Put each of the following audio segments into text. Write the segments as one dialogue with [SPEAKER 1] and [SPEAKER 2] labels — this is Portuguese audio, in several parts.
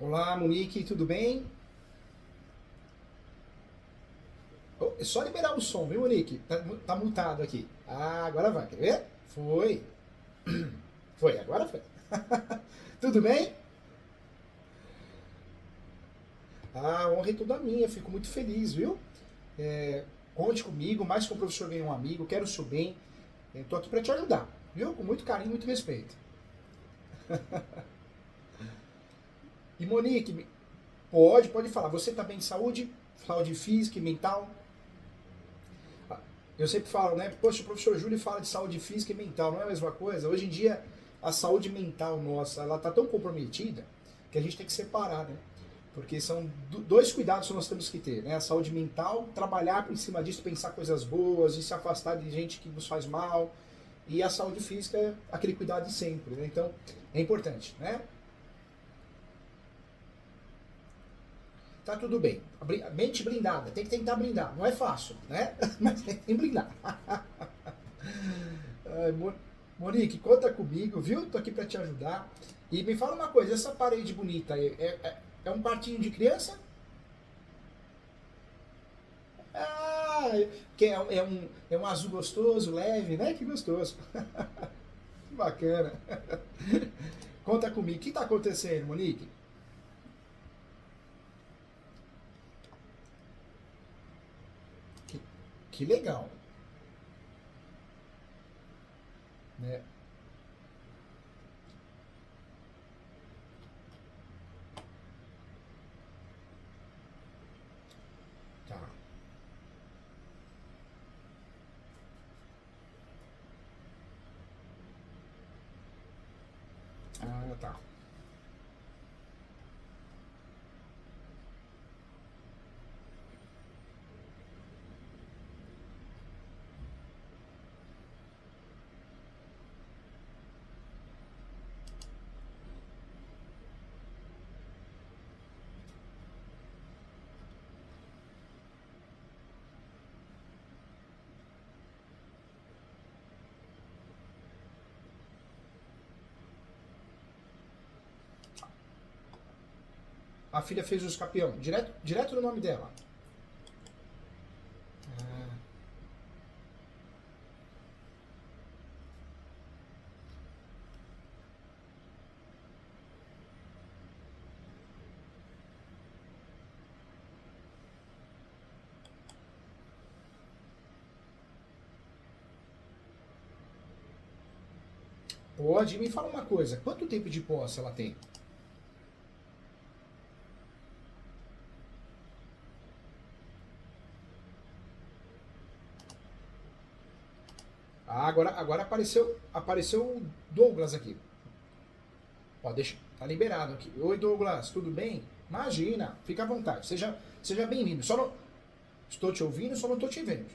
[SPEAKER 1] Olá, Monique, tudo bem? Oh, é só liberar o som, viu, Monique? Tá mutado aqui. Ah, agora vai, quer ver? Foi. Foi, agora foi. Tudo bem? Ah, a honra é toda minha, fico muito feliz, viu? É, conte comigo, mais que um professor ganha um amigo, quero o seu bem. Tô aqui para te ajudar, viu? Com muito carinho e muito respeito. E Monique, pode falar. Você tá bem de saúde? Saúde física e mental? Eu sempre falo, né? Poxa, o professor Júlio fala de saúde física e mental, não é a mesma coisa? Hoje em dia, a saúde mental nossa, ela tá tão comprometida que a gente tem que separar, né? Porque são dois cuidados que nós temos que ter, né? A saúde mental, trabalhar em cima disso, pensar coisas boas e se afastar de gente que nos faz mal. E a saúde física, aquele cuidado de sempre, né? Então, é importante, né? Tá tudo bem. Mente blindada, tem que tentar blindar. Não é fácil, né? Mas tem que blindar. Ai, Monique, conta comigo, viu? Tô aqui para te ajudar. E me fala uma coisa, essa parede bonita aí, é um quartinho de criança? Ah, que é um azul gostoso, leve, né? Que gostoso. Que bacana. Conta comigo, o que tá acontecendo, Monique? Que, que legal, né? Tá. Ah, tá. A filha fez o escapião, direto no nome dela. Ah, pode, me fala uma coisa, quanto tempo de posse ela tem? Ah, agora apareceu o Douglas aqui. Ó, deixa, tá liberado aqui. Oi, Douglas, tudo bem? Imagina, fica à vontade. Seja bem-vindo. Só não estou te ouvindo, só não estou te vendo.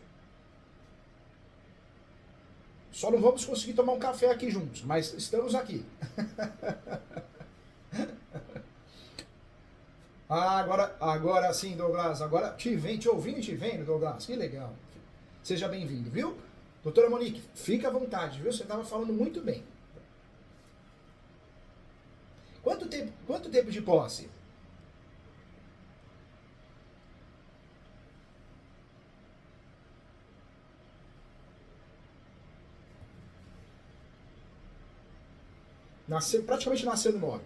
[SPEAKER 1] Só não vamos conseguir tomar um café aqui juntos, mas estamos aqui. Ah, agora sim, Douglas. Agora te ouvindo e te vendo, Douglas. Que legal. Seja bem-vindo, viu? Doutora Monique, fica à vontade, viu? Você estava falando muito bem. Quanto tempo de posse? Praticamente nasceu no 9.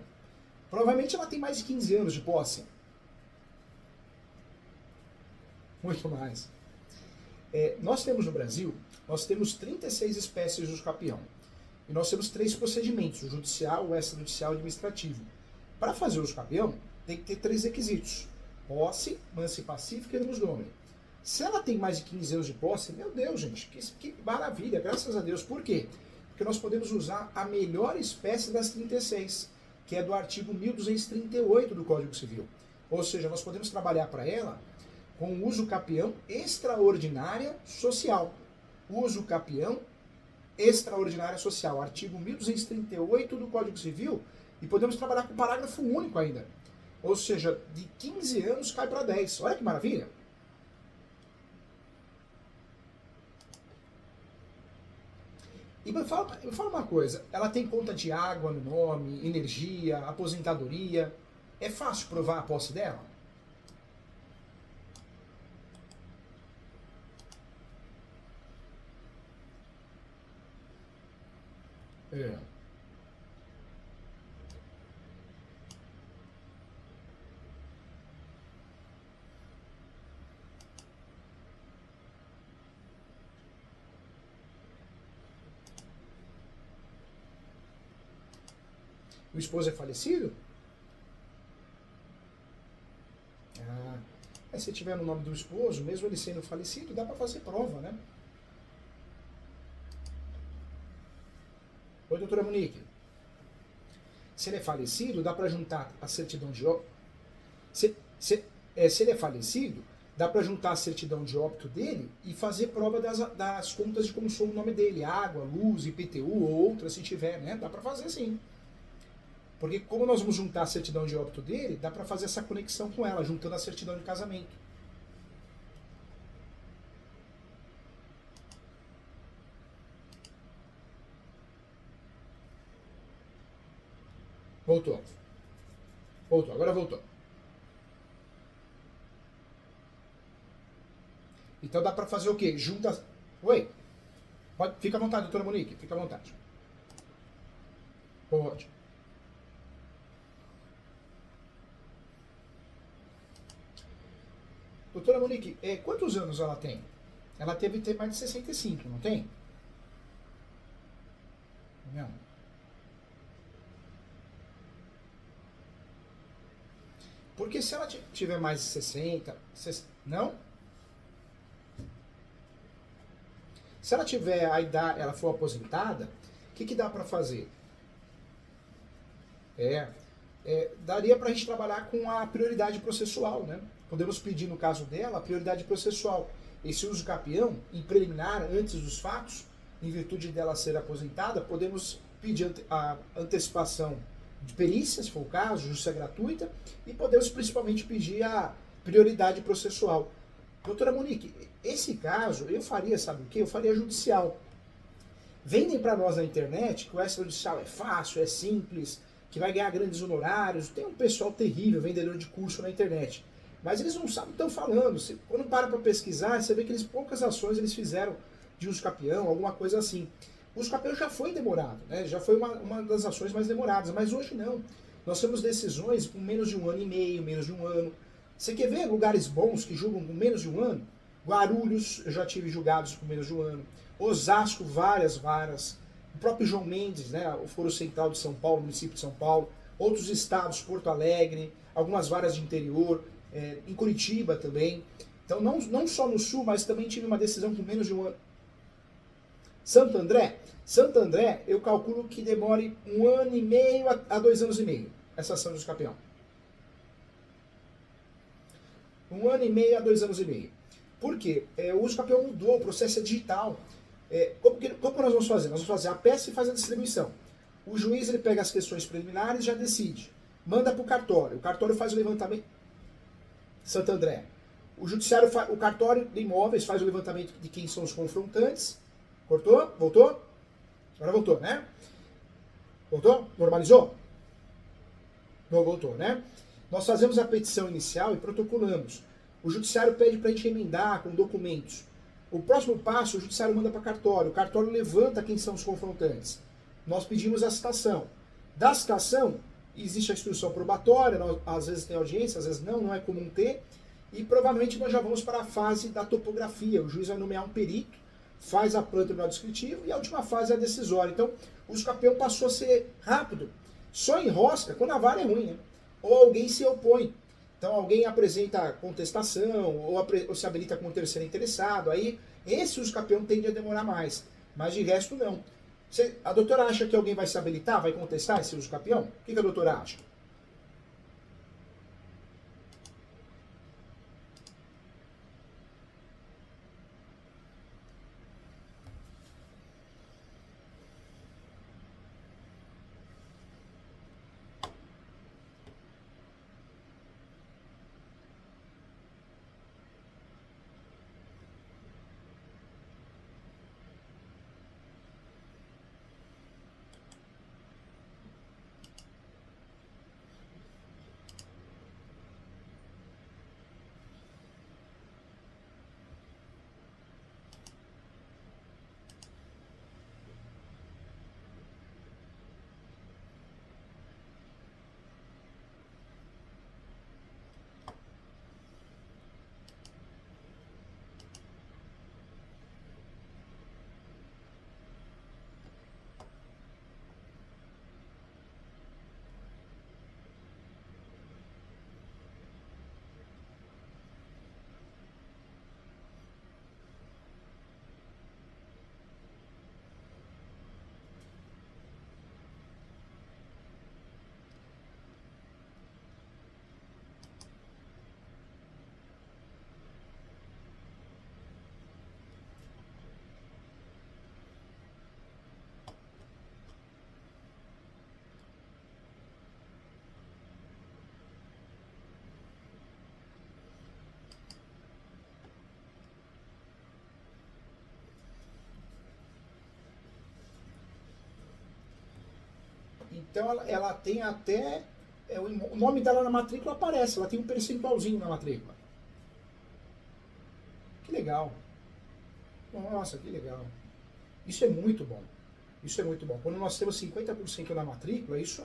[SPEAKER 1] Provavelmente ela tem mais de 15 anos de posse. Muito mais. Nós temos no Brasil, nós temos 36 espécies de escorpião. E nós temos três procedimentos, o judicial, o extrajudicial e o administrativo. Para fazer o escorpião, tem que ter três requisitos. Posse, mansa e pacífica e nos domine. Se ela tem mais de 15 anos de posse, meu Deus, gente, que maravilha, graças a Deus. Por quê? Porque nós podemos usar a melhor espécie das 36, que é do artigo 1238 do Código Civil. Ou seja, nós podemos trabalhar para ela com uso capião extraordinária social. Uso capião extraordinária social, artigo 1238 do Código Civil, e podemos trabalhar com parágrafo único ainda. Ou seja, de 15 anos cai para 10. Olha que maravilha! E me fala uma coisa, ela tem conta de água no nome, energia, aposentadoria? É fácil provar a posse dela? É. O esposo é falecido? Ah, se tiver no nome do esposo, mesmo ele sendo falecido, dá para fazer prova, né? Oi, doutora Monique. Se ele é falecido, dá para juntar a certidão de óbito. Se ele é falecido, dá para juntar a certidão de óbito dele e fazer prova das contas de consumo no nome dele, água, luz, IPTU ou outra, se tiver, né? Dá para fazer sim. Porque como nós vamos juntar a certidão de óbito dele, dá para fazer essa conexão com ela, juntando a certidão de casamento. Voltou. Voltou, agora voltou. Então dá para fazer o quê? Junta. Oi? Pode... Fica à vontade, doutora Monique, fica à vontade. Pode. Doutora Monique, quantos anos ela tem? Ela deve ter mais de 65, não tem? Não. Porque se ela tiver mais de 60, não? Se ela tiver a idade, ela for aposentada, o que dá para fazer? Daria para a gente trabalhar com a prioridade processual, né? Podemos pedir, no caso dela, a prioridade processual. Esse uso capião, em preliminar, antes dos fatos, em virtude dela ser aposentada, podemos pedir a antecipação de perícia, se for o caso, justiça gratuita, e podemos principalmente pedir a prioridade processual. Doutora Monique, esse caso eu faria, sabe o quê? Eu faria judicial. Vendem para nós na internet que o extrajudicial é fácil, é simples, que vai ganhar grandes honorários. Tem um pessoal terrível, vendedor de curso na internet. Mas eles não sabem o que estão falando. Quando para pesquisar, você vê que poucas ações eles fizeram de uso capião, alguma coisa assim. O uso capião já foi demorado, né? Já foi uma das ações mais demoradas, mas hoje não. Nós temos decisões com menos de 1 ano e meio, menos de 1 ano. Você quer ver lugares bons que julgam com menos de 1 ano? Guarulhos, eu já tive julgados com menos de 1 ano. Osasco, várias varas. O próprio João Mendes, né, o Foro Central de São Paulo, município de São Paulo. Outros estados, Porto Alegre, algumas varas de interior, em Curitiba também. Então, não só no Sul, mas também tive uma decisão com menos de 1 ano. Santo André? Santo André, eu calculo que demore 1 ano e meio a 2 anos e meio, essa ação de uso capião. 1 ano e meio a 2 anos e meio. Por quê? O uso capião mudou, o processo é digital. Como nós vamos fazer? Nós vamos fazer a peça e faz a distribuição. O juiz ele pega as questões preliminares e já decide. Manda para o cartório faz o levantamento. Santo André. O cartório de imóveis faz o levantamento de quem são os confrontantes. Cortou? Voltou? Agora voltou, né? Voltou? Normalizou? Não voltou, né? Nós fazemos a petição inicial e protocolamos. O judiciário pede para a gente emendar com documentos. O próximo passo, o judiciário manda para o cartório levanta quem são os confrontantes. Nós pedimos a citação. Da citação, existe a instrução probatória, às vezes tem audiência, às vezes não é comum ter, e provavelmente nós já vamos para a fase da topografia. O juiz vai nomear um perito, faz a planta do descritivo e a última fase é a decisória. Então, o uso capião passou a ser rápido. Só enrosca quando a vara é ruim, né? Ou alguém se opõe. Então alguém apresenta contestação ou se habilita como terceiro interessado. Aí esse uso capião tende a demorar mais. Mas de resto não. A doutora acha que alguém vai se habilitar, vai contestar esse uso capião? O que a doutora acha? Então ela tem até, o nome dela na matrícula aparece, ela tem um percentualzinho na matrícula. Que legal. Nossa, que legal. Isso é muito bom. Isso é muito bom. Quando nós temos 50% na matrícula, isso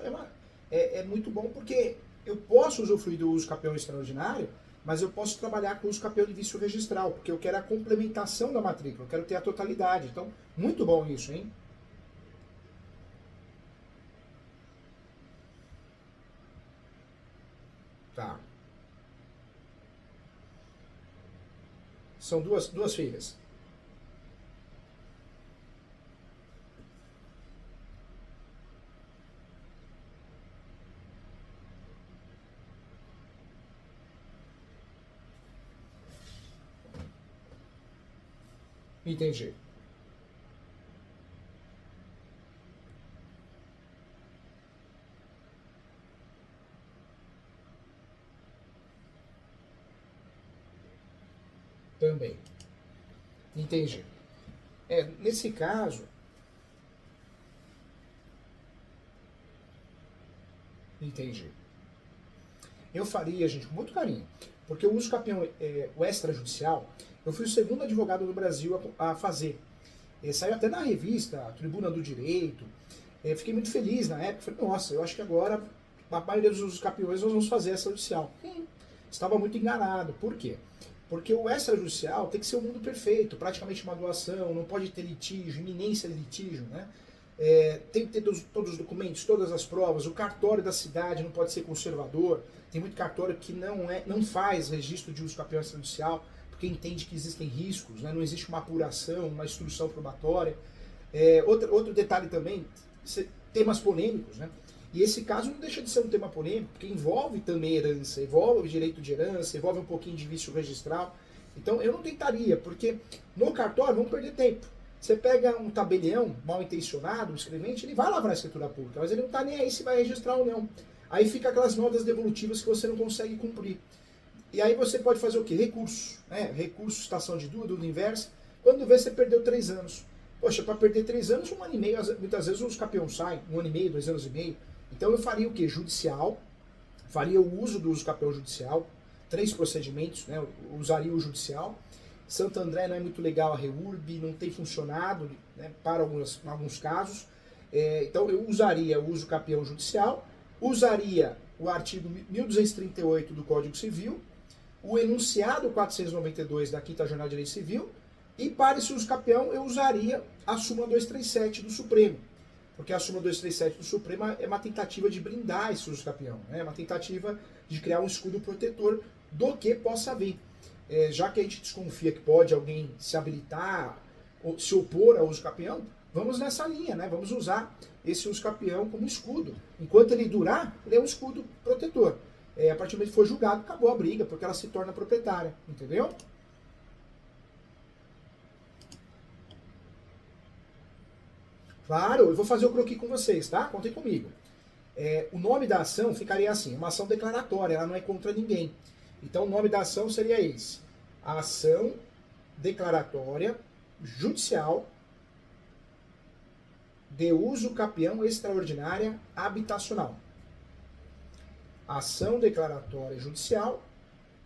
[SPEAKER 1] é muito bom porque eu posso usufruir do uso capião extraordinário, mas eu posso trabalhar com o uso capião de vício registral, porque eu quero a complementação da matrícula, eu quero ter a totalidade. Então, muito bom isso, hein? Tá. São duas filhas. Entendi. Também. Entendi. Nesse caso, entendi. Eu faria, gente, com muito carinho. Porque o uso capião, o extrajudicial, eu fui o segundo advogado do Brasil a fazer. Saiu até na revista, a Tribuna do Direito. Fiquei muito feliz na época. Falei, nossa, eu acho que agora, a maioria dos usos capiões, nós vamos fazer extrajudicial. Estava muito enganado. Por quê? Porque o extrajudicial tem que ser o mundo perfeito, praticamente uma doação, não pode ter litígio, iminência de litígio, né? Tem que ter todos os documentos, todas as provas, o cartório da cidade não pode ser conservador, tem muito cartório que não faz registro de uso capião extrajudicial, porque entende que existem riscos, né? Não existe uma apuração, uma instrução probatória. Outro detalhe também, temas polêmicos, né? E esse caso não deixa de ser um tema polêmico, porque envolve também herança, envolve direito de herança, envolve um pouquinho de vício registral. Então eu não tentaria, porque no cartório vamos perder tempo. Você pega um tabelião mal intencionado, um escrevente, ele vai lavrar a escritura pública, mas ele não está nem aí se vai registrar ou não. Aí fica aquelas notas devolutivas que você não consegue cumprir. E aí você pode fazer o quê? Recurso. Né? Recurso, citação de dúvida inversa. Quando vê, você perdeu 3 anos. Poxa, para perder 3 anos, 1 ano e meio, muitas vezes os campeões saem, 1 ano e meio, 2 anos e meio. Então eu faria o quê? Judicial, faria o uso do uso capião judicial, 3 procedimentos, né? Eu usaria o judicial. Santo André não é muito legal a REURB, não tem funcionado, né, para alguns casos. Então eu usaria o uso capião judicial, usaria o artigo 1238 do Código Civil, o enunciado 492 da 5ª Jornada de Direito Civil, e para esse uso capião eu usaria a súmula 237 do Supremo. Porque a súmula 237 do Supremo é uma tentativa de blindar esse uso capião, né? É uma tentativa de criar um escudo protetor do que possa vir. Já que a gente desconfia que pode alguém se habilitar ou se opor ao uso capião, vamos nessa linha, né? Vamos usar esse uso capião como escudo. Enquanto ele durar, ele é um escudo protetor. A partir do momento que for julgado, acabou a briga, porque ela se torna proprietária, entendeu? Claro, eu vou fazer o croquis com vocês, tá? Contem comigo. O nome da ação ficaria assim, uma ação declaratória, ela não é contra ninguém. Então o nome da ação seria esse. A ação declaratória judicial de uso capião extraordinária habitacional. Ação declaratória judicial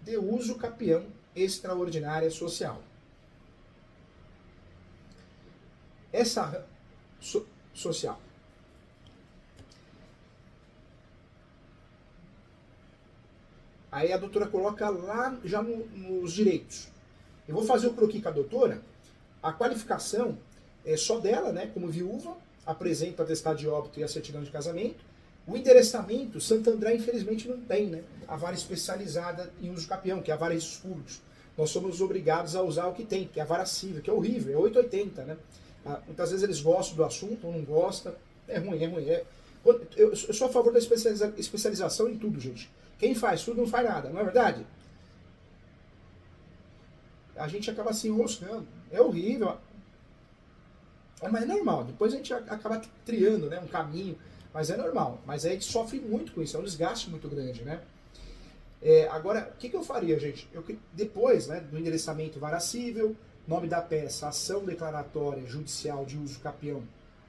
[SPEAKER 1] de uso capião extraordinária social. Essa social. Aí a doutora coloca lá já nos direitos. Eu vou fazer o croquis com a doutora. A qualificação é só dela, né? Como viúva, apresenta o atestado de óbito e a certidão de casamento. O endereçamento, Santo André infelizmente não tem, né? A vara especializada em uso capião, que é a vara registros públicos. Nós somos obrigados a usar o que tem, que é a vara civil, que é horrível, é 880, né? Muitas vezes eles gostam do assunto ou não gostam. É ruim, é ruim. Eu sou a favor da especialização em tudo, gente. Quem faz tudo não faz nada, não é verdade? A gente acaba se enroscando. É horrível. Mas é normal. Depois a gente acaba triando, né, um caminho. Mas é normal. Mas a gente sofre muito com isso. É um desgaste muito grande, né? Agora, o que eu faria, gente? Depois, né, do endereçamento vara civil, nome da peça, ação declaratória judicial de uso capião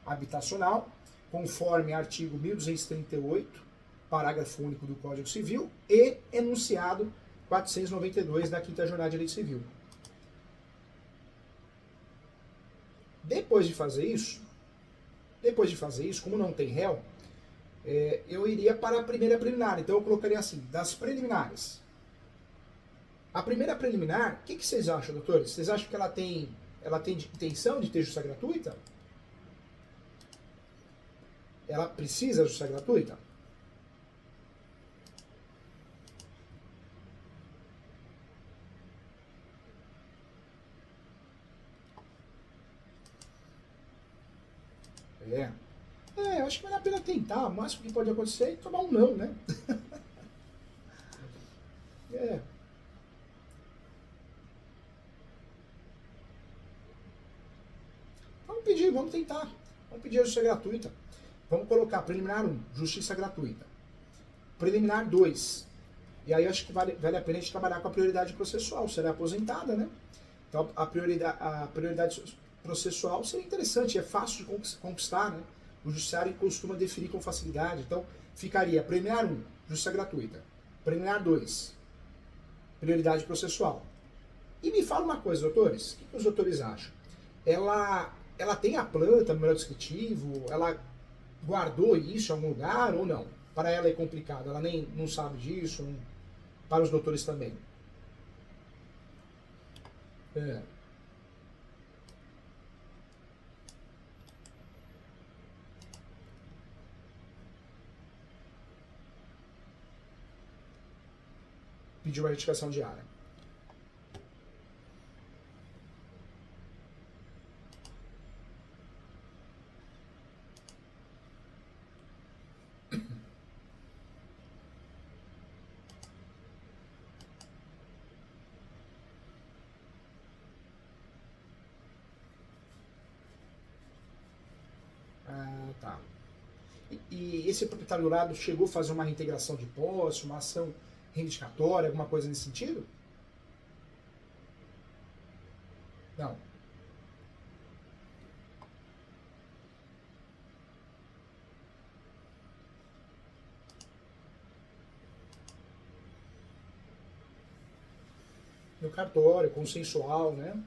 [SPEAKER 1] habitacional, conforme artigo 1238, parágrafo único do Código Civil e enunciado 492 da 5ª Jornada de Direito Civil. Depois de fazer isso, como não tem réu, eu iria para a primeira preliminar. Então eu colocaria assim, das preliminares. A primeira preliminar, o que vocês acham, doutores? Vocês acham que ela tem intenção de ter justiça gratuita? Ela precisa de justiça gratuita? Eu acho que vale a pena tentar. O máximo que pode acontecer é tomar um não, né? Vamos tentar. Vamos pedir a justiça gratuita. Vamos colocar preliminar 1, justiça gratuita. Preliminar 2. E aí eu acho que vale a pena a gente trabalhar com a prioridade processual. Será aposentada, né? Então a prioridade processual seria interessante, é fácil de conquistar, né? O judiciário costuma definir com facilidade. Então ficaria preliminar 1, justiça gratuita. Preliminar 2, prioridade processual. E me fala uma coisa, doutores, o que os doutores acham? Ela tem a planta, memorial descritivo, ela guardou isso em algum lugar ou não? Para ela é complicado, ela nem não sabe disso, para os doutores também. Pediu a retificação diária. Tá. E esse proprietário rural chegou a fazer uma reintegração de posse, uma ação reivindicatória, alguma coisa nesse sentido? Não. No cartório, consensual, né?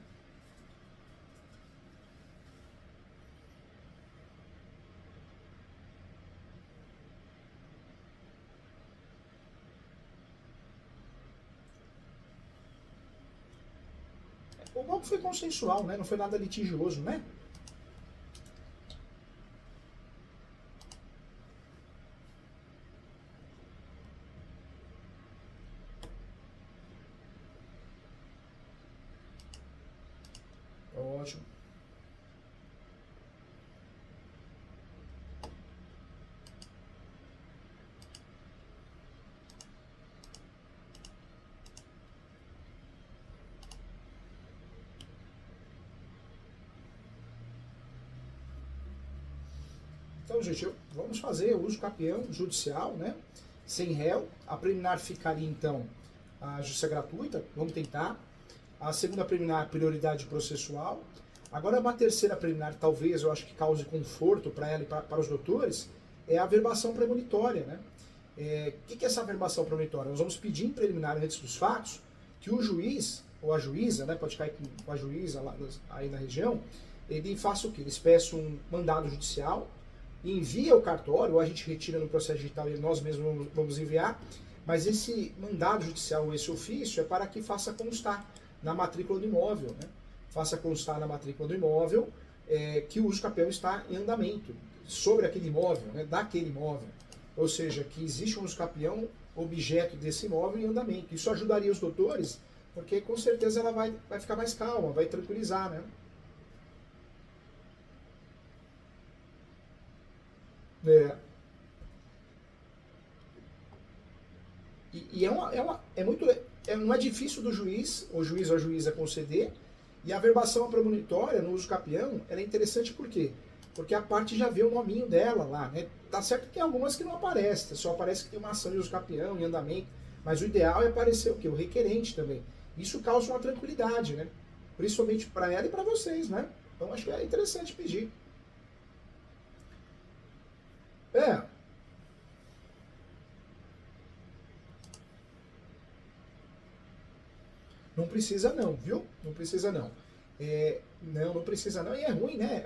[SPEAKER 1] O golpe foi consensual, né? Não foi nada litigioso, né? Ótimo. Então, gente, vamos fazer o uso capião judicial, né? Sem réu. A preliminar ficaria, então, a justiça gratuita. Vamos tentar. A segunda preliminar, prioridade processual. Agora, uma terceira preliminar, talvez, eu acho que cause conforto para ela e para os doutores, é a averbação premonitória, né? O que é essa averbação premonitória? Nós vamos pedir em preliminar antes dos fatos que o juiz, ou a juíza, né, pode cair com a juíza lá, aí na região, ele faça o quê? Eles peçam um mandado judicial, envia o cartório, ou a gente retira no processo digital e nós mesmos vamos enviar, mas esse mandado judicial, esse ofício, é para que faça constar na matrícula do imóvel, né? Faça constar na matrícula do imóvel que o uso capião está em andamento sobre aquele imóvel, né? Daquele imóvel. Ou seja, que existe um uso capião objeto desse imóvel em andamento. Isso ajudaria os doutores, porque com certeza ela vai ficar mais calma, vai tranquilizar, né? Não é difícil do juiz ou a juíza conceder, e a averbação premonitória no uso capião, ela é interessante por quê? Porque a parte já vê o nominho dela lá, né? Tá certo que tem algumas que não aparecem, só aparece que tem uma ação de uso capião em andamento, mas o ideal é aparecer o quê? O requerente também. Isso causa uma tranquilidade, né? Principalmente para ela e para vocês, né? Então acho que é interessante pedir. É, não precisa não, viu? Não precisa não. Não precisa não. E é ruim, né?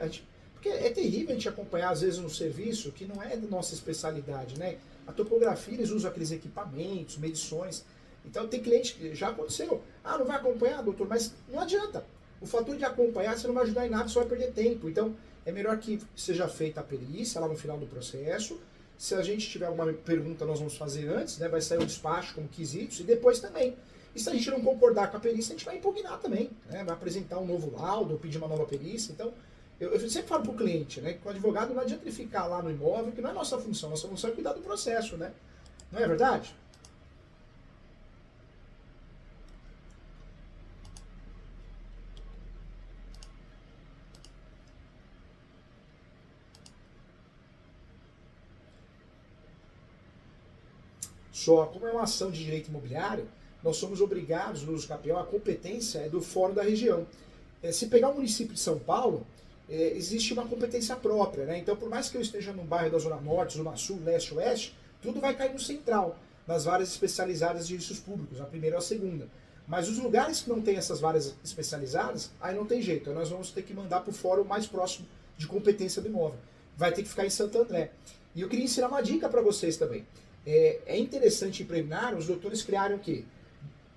[SPEAKER 1] Porque é terrível a gente acompanhar, às vezes, um serviço que não é da nossa especialidade, né? A topografia, eles usam aqueles equipamentos, medições. Então, tem cliente que já aconteceu. Ah, não vai acompanhar, doutor? Mas não adianta. O fator de acompanhar, você não vai ajudar em nada, você vai perder tempo. Então, é melhor que seja feita a perícia lá no final do processo. Se a gente tiver alguma pergunta, nós vamos fazer antes, né? Vai sair o despacho como quesitos e depois também. E se a gente não concordar com a perícia, a gente vai impugnar também, né? Vai apresentar um novo laudo, ou pedir uma nova perícia. Então, eu sempre falo para o cliente, né, que o advogado não adianta ele ficar lá no imóvel, que não é nossa função é cuidar do processo, né? Não é verdade? Só, como é uma ação de direito imobiliário, nós somos obrigados, no uso capião, a competência é do fórum da região. Se pegar o município de São Paulo, existe uma competência própria, né? Então, por mais que eu esteja no bairro da Zona Norte, Zona Sul, Leste, Oeste, tudo vai cair no central, nas varas especializadas de registros públicos, a primeira ou a segunda. Mas os lugares que não tem essas varas especializadas, aí não tem jeito, aí nós vamos ter que mandar para o fórum mais próximo de competência do imóvel. Vai ter que ficar em Santo André. E eu queria ensinar uma dica para vocês também. É interessante em preliminar os doutores criarem o quê?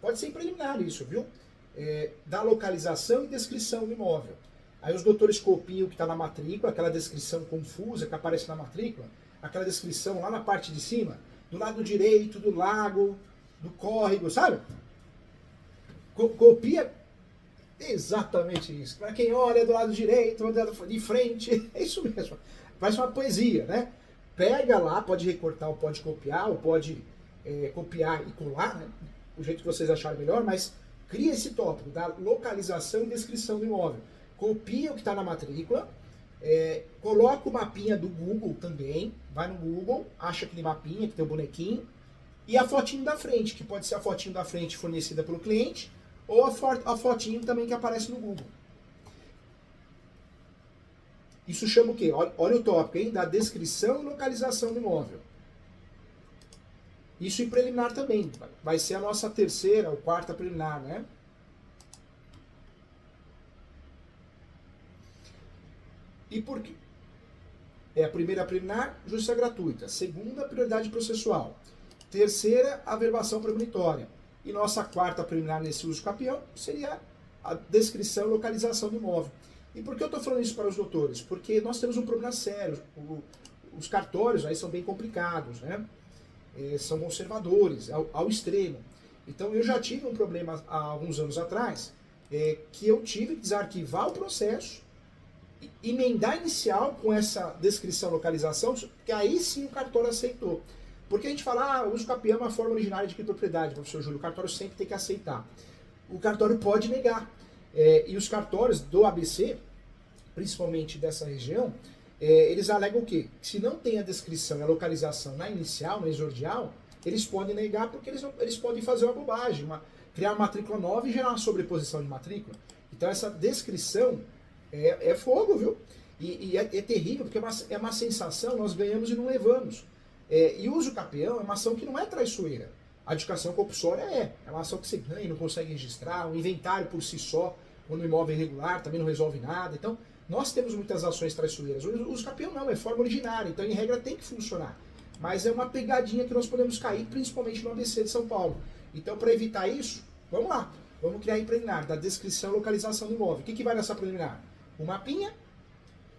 [SPEAKER 1] Pode ser em preliminar isso, viu? Da localização e descrição do imóvel. Aí os doutores copiam o que está na matrícula, aquela descrição confusa que aparece na matrícula, aquela descrição lá na parte de cima, do lado direito, do lago, do córrego, sabe? Copia exatamente isso. Para quem olha do lado direito, de frente, é isso mesmo. Faz uma poesia, né? Pega lá, pode recortar ou pode copiar, ou pode copiar e colar, né? O jeito que vocês acharem melhor, mas cria esse tópico da localização e descrição do imóvel. Copia o que está na matrícula, coloca o mapinha do Google também, vai no Google, acha aquele mapinha que tem o bonequinho, e a fotinho da frente, que pode ser a fotinho da frente fornecida pelo cliente, ou a fotinho também que aparece no Google. Isso chama o quê? Olha o tópico, hein? Da descrição e localização do imóvel. Isso em preliminar também. Vai ser a nossa terceira ou quarta preliminar, né? E por quê? A primeira preliminar, justiça gratuita. Segunda, prioridade processual. Terceira, averbação premonitória. E nossa quarta preliminar nesse uso capião seria a descrição e localização do imóvel. E por que eu estou falando isso para os doutores? Porque nós temos um problema sério. Os cartórios aí são bem complicados, né? São conservadores, ao extremo. Então eu já tive um problema há alguns anos atrás, que eu tive que desarquivar o processo, emendar inicial com essa descrição, localização, que aí sim o cartório aceitou. Porque a gente fala, o uso capião é uma forma originária de propriedade, professor Júlio, o cartório sempre tem que aceitar. O cartório pode negar. E os cartórios do ABC, principalmente dessa região, eles alegam o quê? Se não tem a descrição e a localização na inicial, na exordial, eles podem negar porque eles podem fazer uma bobagem, criar uma matrícula nova e gerar uma sobreposição de matrícula. Então essa descrição é fogo, viu? E é terrível, porque é uma sensação, nós ganhamos e não levamos. E o uso capião é uma ação que não é traiçoeira. A adjudicação compulsória é uma ação que você ganha e não consegue registrar, o inventário por si só, quando o imóvel é irregular, também não resolve nada. Então, nós temos muitas ações traiçoeiras. O uso capião não, é forma originária, então em regra tem que funcionar. Mas é uma pegadinha que nós podemos cair, principalmente no ABC de São Paulo. Então, para evitar isso, vamos lá. Vamos criar em preliminar, da descrição e localização do imóvel. O que vai nessa preliminar? Um mapinha,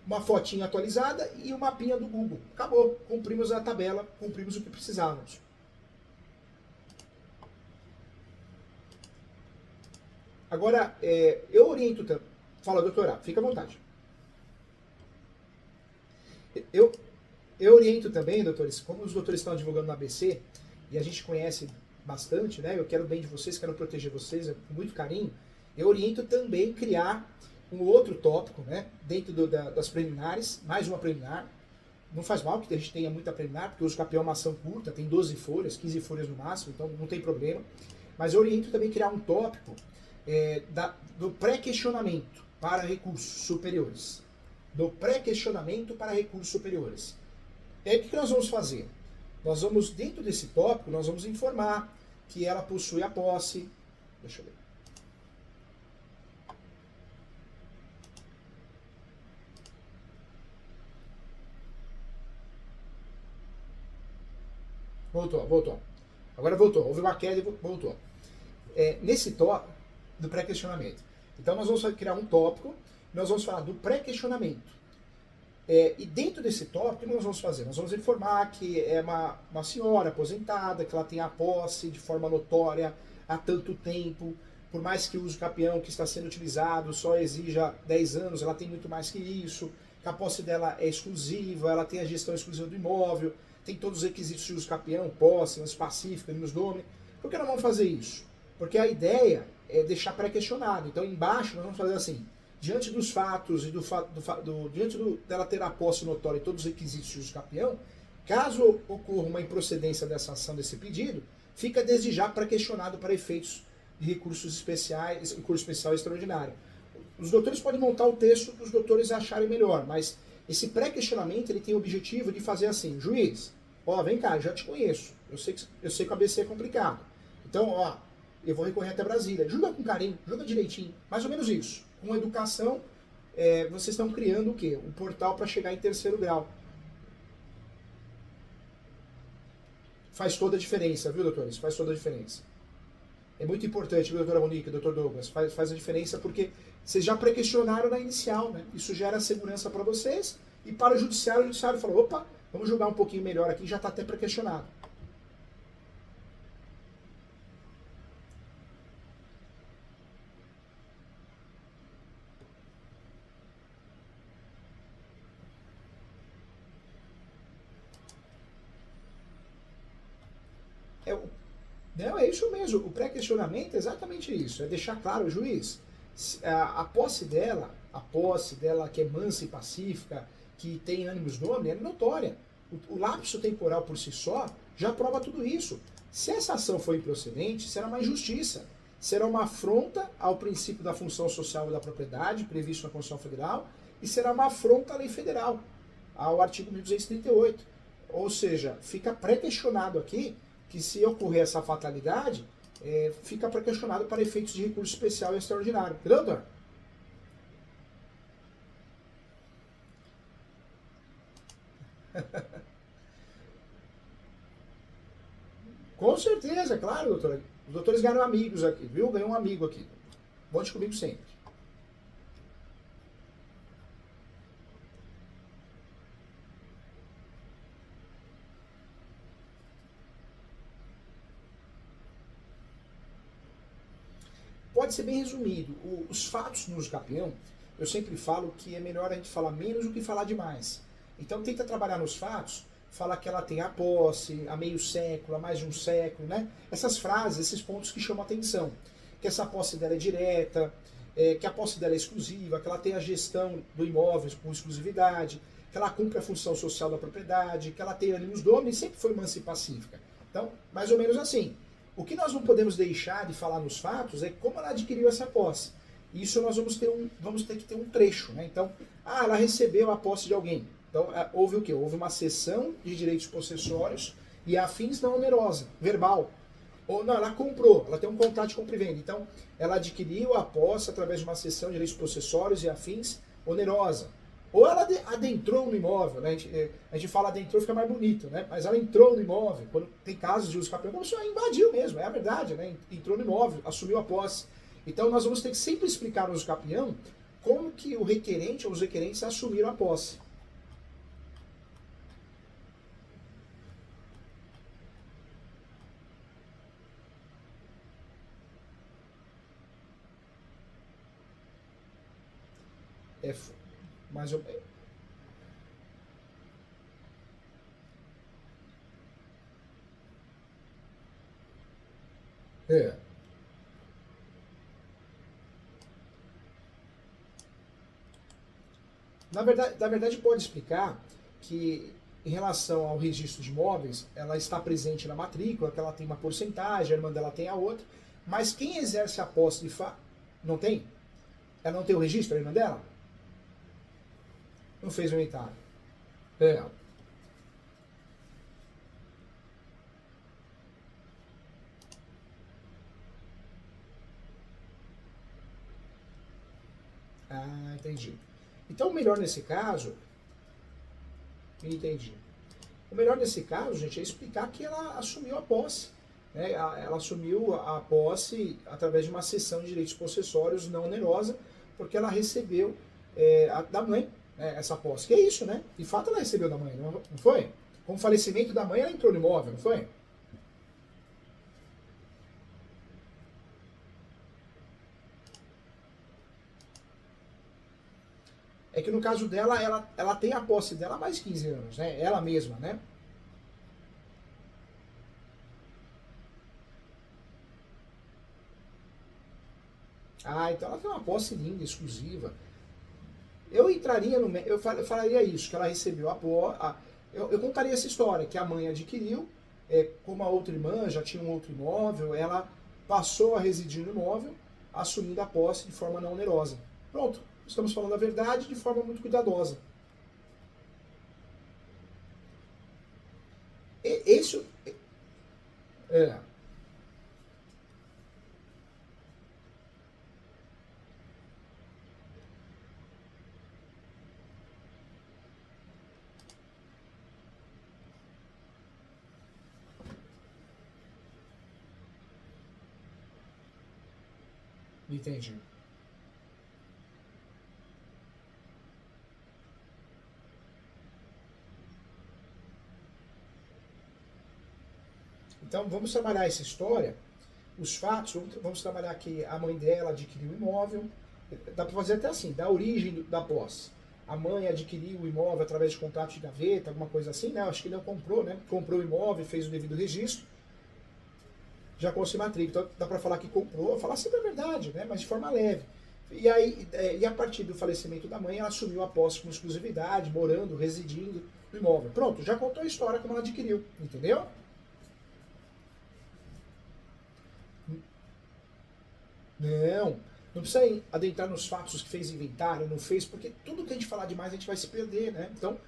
[SPEAKER 1] uma fotinha atualizada e o mapinha do Google. Acabou. Cumprimos a tabela, cumprimos o que precisávamos. Agora, eu oriento... Fala, doutora, fica à vontade. Eu oriento também, doutores, como os doutores estão advogando no ABC, e a gente conhece bastante, né? Eu quero o bem de vocês, quero proteger vocês com muito carinho. Eu oriento também criar um outro tópico, né? Dentro das preliminares, mais uma preliminar. Não faz mal que a gente tenha muita preliminar, porque o uso capião é uma ação curta, tem 12 folhas, 15 folhas no máximo, então não tem problema. Mas eu oriento também criar um tópico do pré-questionamento para recursos superiores. Do pré-questionamento para recursos superiores. E aí o que nós vamos fazer? Nós vamos, dentro desse tópico, nós vamos informar que ela possui a posse. Deixa eu ver. Voltou. Agora voltou. Houve uma queda e voltou. Nesse tópico do pré-questionamento. Então nós vamos criar um tópico, nós vamos falar do pré-questionamento. E dentro desse tópico, o que nós vamos fazer? Nós vamos informar que é uma senhora aposentada, que ela tem a posse de forma notória há tanto tempo, por mais que o uso capião que está sendo utilizado só exija 10 anos, ela tem muito mais que isso, que a posse dela é exclusiva, ela tem a gestão exclusiva do imóvel, tem todos os requisitos de uso capião, posse, lance pacífico, nos nome. Por que nós vamos fazer isso? Porque a ideia é deixar pré-questionado. Então embaixo nós vamos fazer assim: diante dos fatos e diante dela ter a posse notória e todos os requisitos de uso capião, caso ocorra uma improcedência dessa ação, desse pedido, fica desde já pré-questionado para efeitos de recursos especiais, recurso especial extraordinário. Os doutores podem montar o texto que os doutores acharem melhor, mas esse pré-questionamento ele tem o objetivo de fazer assim: juiz, vem cá, eu já te conheço, eu sei que o ABC é complicado, então eu vou recorrer até Brasília, julga com carinho, julga direitinho, mais ou menos isso. Com educação, vocês estão criando o quê? Um portal para chegar em terceiro grau. Faz toda a diferença, viu, doutores? Faz toda a diferença. É muito importante, viu, doutora Monique, doutor Douglas? Faz a diferença porque vocês já pré-questionaram na inicial, né? Isso gera segurança para vocês e para o judiciário falou: opa, vamos julgar um pouquinho melhor aqui, já está até pré-questionado. Não, é isso mesmo. O pré-questionamento é exatamente isso. É deixar claro, juiz, a posse dela que é mansa e pacífica, que tem ânimos nome, é notória. O lapso temporal por si só já prova tudo isso. Se essa ação for improcedente, será uma injustiça. Será uma afronta ao princípio da função social da propriedade, previsto na Constituição Federal, e será uma afronta à lei federal, ao artigo 1238. Ou seja, fica pré-questionado aqui que se ocorrer essa fatalidade, fica pré-questionado para efeitos de recurso especial e extraordinário. Entendeu, doutor? Com certeza, claro, doutora. Os doutores ganham amigos aqui, viu? Ganhou um amigo aqui. Volte comigo sempre. Pode ser bem resumido. Os fatos no uso capião, eu sempre falo que é melhor a gente falar menos do que falar demais. Então tenta trabalhar nos fatos, fala que ela tem a posse há meio século, há mais de um século, né? Essas frases, esses pontos que chamam a atenção. Que essa posse dela é direta, que a posse dela é exclusiva, que ela tem a gestão do imóvel com exclusividade, que ela cumpre a função social da propriedade, que ela tem ali os donos, sempre foi mansa e pacífica. Então, mais ou menos assim. O que nós não podemos deixar de falar nos fatos é como ela adquiriu essa posse. Isso nós vamos ter que ter um trecho, né? Então, ela recebeu a posse de alguém. Então, houve o quê? Houve uma cessão de direitos possessórios e afins não onerosa, verbal. Ou não, ela comprou, ela tem um contrato de compra e venda. Então, ela adquiriu a posse através de uma cessão de direitos possessórios e afins onerosa. Ou ela adentrou no imóvel, né? A gente fala adentrou, fica mais bonito, né? Mas ela entrou no imóvel, quando tem casos de uso capião, como se ela invadiu mesmo, é a verdade, né? Entrou no imóvel, assumiu a posse. Então nós vamos ter que sempre explicar no uso capião como que o requerente ou os requerentes assumiram a posse. Mas Na verdade pode explicar que em relação ao registro de imóveis, ela está presente na matrícula, que ela tem uma porcentagem, a irmã dela tem a outra, mas quem exerce a posse de fato, não tem? Ela não tem o registro, a irmã dela? Não fez o inventário. Ah, entendi. Então o melhor nesse caso, entendi. O melhor nesse caso, gente, é explicar que ela assumiu a posse. Né? Ela assumiu a posse através de uma cessão de direitos possessórios não onerosa, porque ela recebeu da mãe, né, essa posse. Que é isso, né? De fato ela recebeu da mãe, não foi? Com o falecimento da mãe ela entrou no imóvel, não foi? É que no caso dela, ela tem a posse dela há mais de 15 anos, né? Ela mesma, né? Ah, então ela tem uma posse linda, exclusiva. Eu entraria no. Eu falaria isso, que ela recebeu a posse. Eu contaria essa história, que a mãe adquiriu, como a outra irmã já tinha um outro imóvel, ela passou a residir no imóvel, assumindo a posse de forma não onerosa. Pronto, estamos falando a verdade de forma muito cuidadosa. Esse. É, entendi. Então vamos trabalhar essa história, os fatos, vamos trabalhar que a mãe dela adquiriu o imóvel, dá para fazer até assim, da origem da posse. A mãe adquiriu o imóvel através de contrato de gaveta, alguma coisa assim, né? Acho que não comprou, né? Comprou o imóvel, fez o devido registro, já consome a matrícula. Então dá para falar que comprou, falar sempre a verdade, né? Mas de forma leve. E aí, e a partir do falecimento da mãe, ela assumiu a posse com exclusividade, morando, residindo no imóvel. Pronto, já contou a história como ela adquiriu, entendeu? Não, não precisa adentrar nos fatos que fez inventário, não fez, porque tudo que a gente falar demais a gente vai se perder, né? Então,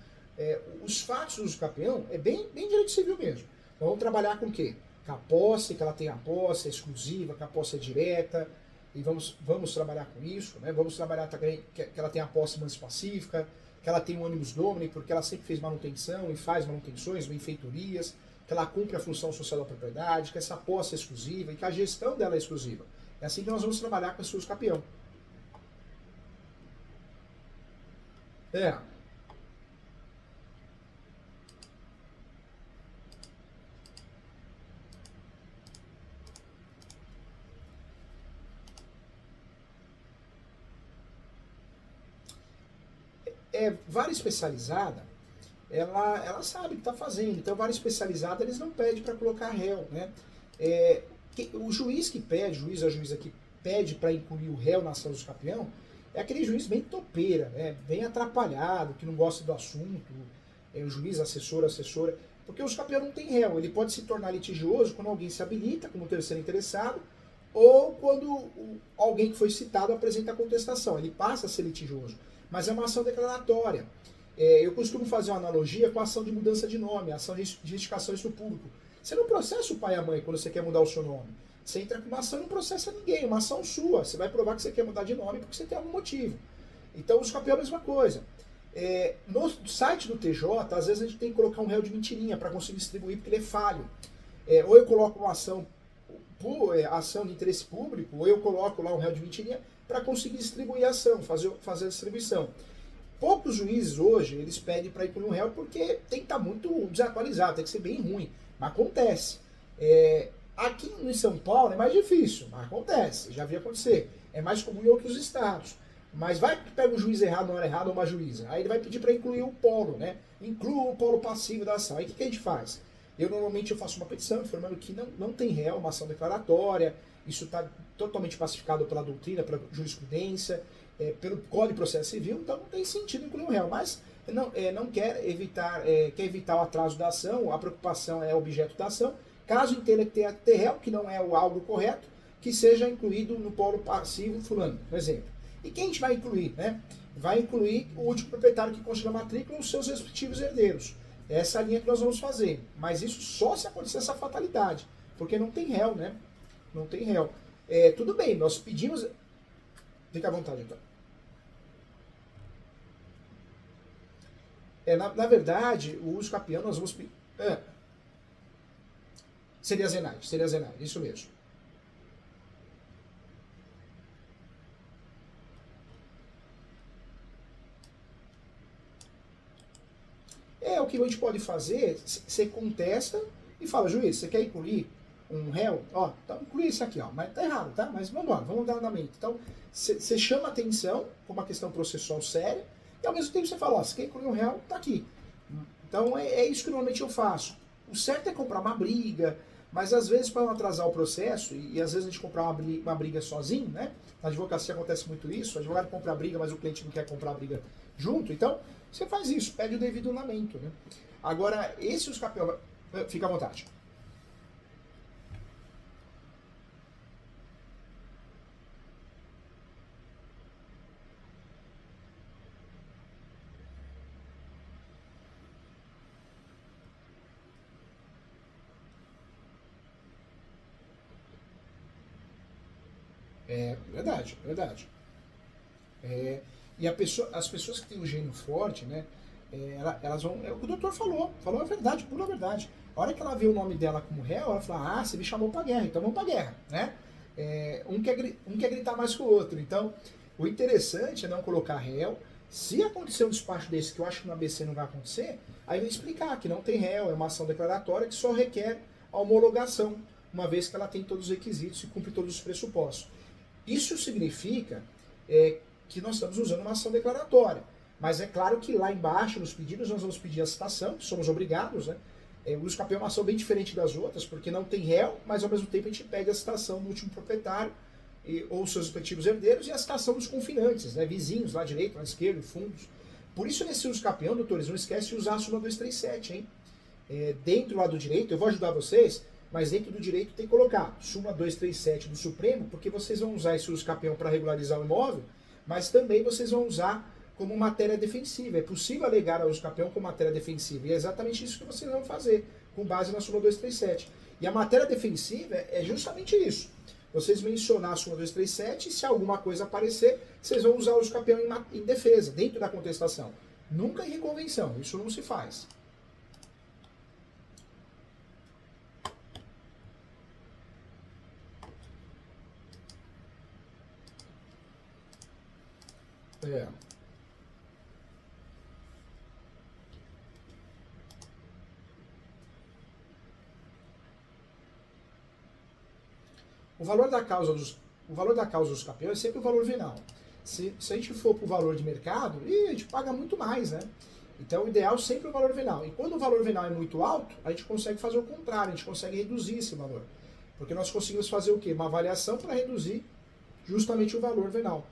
[SPEAKER 1] os fatos do uso capião é bem direito civil mesmo. Então, vamos trabalhar com o quê? Com a posse, que ela tem a posse é exclusiva, que a posse é direta, e vamos trabalhar com isso, né? Vamos trabalhar também que ela tem a posse mais pacífica, que ela tem o animus domini, porque ela sempre fez manutenção e faz manutenções, benfeitorias, que ela cumpre a função social da propriedade, que essa posse é exclusiva e que a gestão dela é exclusiva. É assim que nós vamos trabalhar com a SUS Capião. É, vara especializada, ela sabe o que está fazendo. Então, vara especializada, eles não pedem para colocar réu, né? O juiz que pede, o juiz ou a juíza que pede para incluir o réu na ação do campeão, é aquele juiz bem topeira, né? Bem atrapalhado, que não gosta do assunto, o juiz, assessora, porque o campeão não tem réu, ele pode se tornar litigioso quando alguém se habilita como terceiro interessado, ou quando alguém que foi citado apresenta a contestação, ele passa a ser litigioso, mas é uma ação declaratória. Eu costumo fazer uma analogia com a ação de mudança de nome, a ação de retificação do público. Você não processa o pai e a mãe quando você quer mudar o seu nome. Você entra com uma ação e não processa ninguém, uma ação sua. Você vai provar que você quer mudar de nome porque você tem algum motivo. Então, os campeões é a mesma coisa. No site do TJ, às vezes a gente tem que colocar um réu de mentirinha para conseguir distribuir porque ele é falho. Ou eu coloco uma ação ação de interesse público, ou eu coloco lá um réu de mentirinha para conseguir distribuir a ação, fazer a distribuição. Poucos juízes hoje, eles pedem para incluir um réu porque tem que estar muito desatualizado, tem que ser bem ruim. Mas acontece. Aqui em São Paulo é mais difícil, mas acontece, já vi acontecer. É mais comum em outros estados. Mas vai que pega o juiz errado na hora errada ou uma juíza. Aí ele vai pedir para incluir o polo, né? Inclua o polo passivo da ação. Aí o que a gente faz? Normalmente eu faço uma petição informando que não tem réu, uma ação declaratória, isso está totalmente pacificado pela doutrina, pela jurisprudência, pelo Código de Processo Civil, então não tem sentido incluir um réu, mas não quer evitar o atraso da ação, a preocupação é objeto da ação, caso entenda que tenha ter réu, que não é o algo correto, que seja incluído no polo passivo fulano, por exemplo. E quem a gente vai incluir? Né? Vai incluir o último proprietário que consta a matrícula e os seus respectivos herdeiros. Essa é a linha que nós vamos fazer. Mas isso só se acontecer essa fatalidade. Porque não tem réu, né? Não tem réu. Tudo bem, nós pedimos... Fica à vontade, então. Na verdade, o uso capião nós vamos... Seria Zenaide, isso mesmo. O que a gente pode fazer, você contesta e fala, juiz, você quer incluir um réu? Ó, então inclui isso aqui, ó, mas tá errado, tá? Mas vamos embora, vamos dar andamento. Então, você chama atenção com uma questão processual séria e ao mesmo tempo você fala, ó, você quer incluir um réu? Tá aqui. Então é isso que normalmente eu faço. O certo é comprar uma briga, mas às vezes para não atrasar o processo, e às vezes a gente comprar uma briga sozinho, né? Na advocacia acontece muito isso, o advogado compra a briga, mas o cliente não quer comprar a briga junto, então você faz isso, pede o devido andamento, né? Agora, esse os campeões... Fica à vontade. Verdade, verdade. E as pessoas que têm o gênio forte, né? Elas vão. É o que o doutor falou a verdade, pura verdade. A hora que ela vê o nome dela como réu, ela fala, você me chamou pra guerra, então vamos pra guerra, né? Um quer gritar mais que o outro. Então, o interessante é não colocar réu. Se acontecer um despacho desse, que eu acho que no ABC não vai acontecer, aí vai explicar que não tem réu, é uma ação declaratória que só requer a homologação, uma vez que ela tem todos os requisitos e cumpre todos os pressupostos. Isso significa que nós estamos usando uma ação declaratória. Mas é claro que lá embaixo, nos pedidos, nós vamos pedir a citação, que somos obrigados, né? O uso capião é uma ação bem diferente das outras, porque não tem réu, mas ao mesmo tempo a gente pede a citação do último proprietário, ou seus respectivos herdeiros, e a citação dos confinantes, né? Vizinhos, lá direito, lá esquerdo, fundos. Por isso, nesse uso capião, doutores, não esquece de usar a súmula 237, hein? Dentro lá do direito, eu vou ajudar vocês, mas dentro do direito tem que colocar súmula 237 do Supremo, porque vocês vão usar esse uso capião para regularizar o imóvel, mas também vocês vão usar como matéria defensiva. É possível alegar ao uso capião como matéria defensiva, e é exatamente isso que vocês vão fazer, com base na súmula 237. E a matéria defensiva é justamente isso. Vocês mencionar a súmula 237, e se alguma coisa aparecer, vocês vão usar o uso capião em defesa, dentro da contestação. Nunca em reconvenção, isso não se faz. O valor da causa dos campeões é sempre o valor venal. Se a gente for para o valor de mercado, a gente paga muito mais, né? Então o ideal sempre é o valor venal. E quando o valor venal é muito alto, a gente consegue fazer o contrário, a gente consegue reduzir esse valor. Porque nós conseguimos fazer o quê? Uma avaliação para reduzir justamente o valor venal.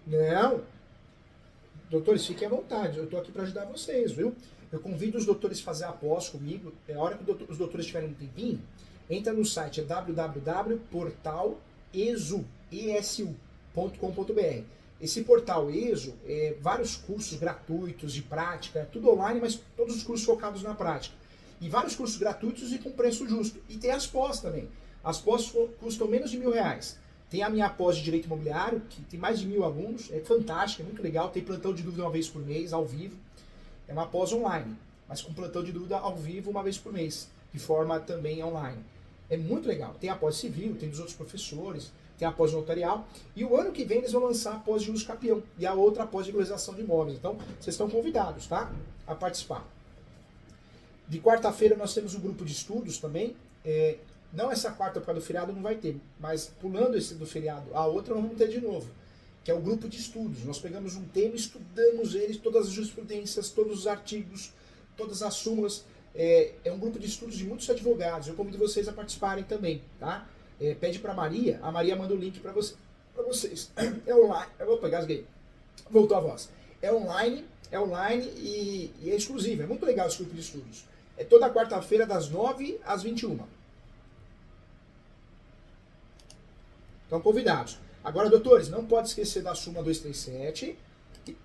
[SPEAKER 1] Não. Doutores, fiquem à vontade, eu estou aqui para ajudar vocês, viu? Eu convido os doutores a fazer a pós comigo. A hora que os doutores tiverem um tempinho, entra no site, www.portalesu.com.br. Esse portal ESO é vários cursos gratuitos de prática, tudo online, mas todos os cursos focados na prática. E vários cursos gratuitos e com preço justo. E tem as pós também. As pós custam menos de R$1.000. Tem a minha pós de Direito Imobiliário, que tem mais de 1.000 alunos, é fantástica, é muito legal, tem plantão de dúvida uma vez por mês, ao vivo. É uma pós online, mas com plantão de dúvida ao vivo uma vez por mês, de forma também online. É muito legal. Tem a pós civil, tem dos outros professores, tem a pós notarial, e o ano que vem eles vão lançar a pós de uso capião, e a outra pós de regularização de imóveis. Então, vocês estão convidados, tá? A participar. De quarta-feira nós temos um grupo de estudos também, não essa quarta por causa do feriado não vai ter, mas pulando esse do feriado, a outra nós vamos ter de novo, que é o grupo de estudos. Nós pegamos um tema, estudamos eles, todas as jurisprudências, todos os artigos, todas as súmulas. É um grupo de estudos de muitos advogados. Eu convido vocês a participarem também, tá? Pede para a Maria manda o link para vocês. É online, eu vou pegar, gasguei. Voltou a voz. É online e é exclusivo. É muito legal esse grupo de estudos. É toda quarta-feira das 9 às 21. Estão convidados. Agora, doutores, não pode esquecer da súmula 237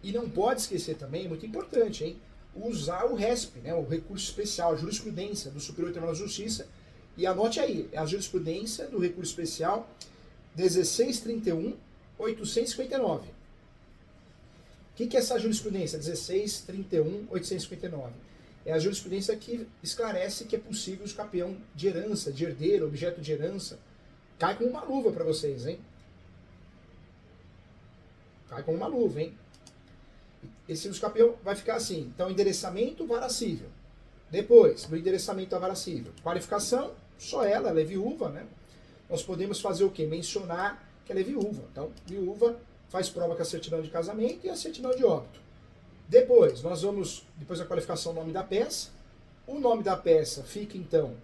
[SPEAKER 1] e não pode esquecer também, é muito importante, hein, usar o RESP, né, o recurso especial, a jurisprudência do Superior Tribunal de Justiça, e anote aí, é a jurisprudência do recurso especial 1631.859. O que é essa jurisprudência? 1631.859. É a jurisprudência que esclarece que é possível o escapeão de herança, de herdeiro, objeto de herança. Cai como uma luva para vocês, hein? Cai como uma luva, hein? Esse escapeão vai ficar assim. Então, endereçamento, vara cível. Depois, do endereçamento à vara cível. Qualificação, só ela é viúva, né? Nós podemos fazer o quê? Mencionar que ela é viúva. Então, viúva faz prova com a certidão de casamento e a certidão de óbito. Depois, depois da qualificação, o nome da peça. O nome da peça fica, então,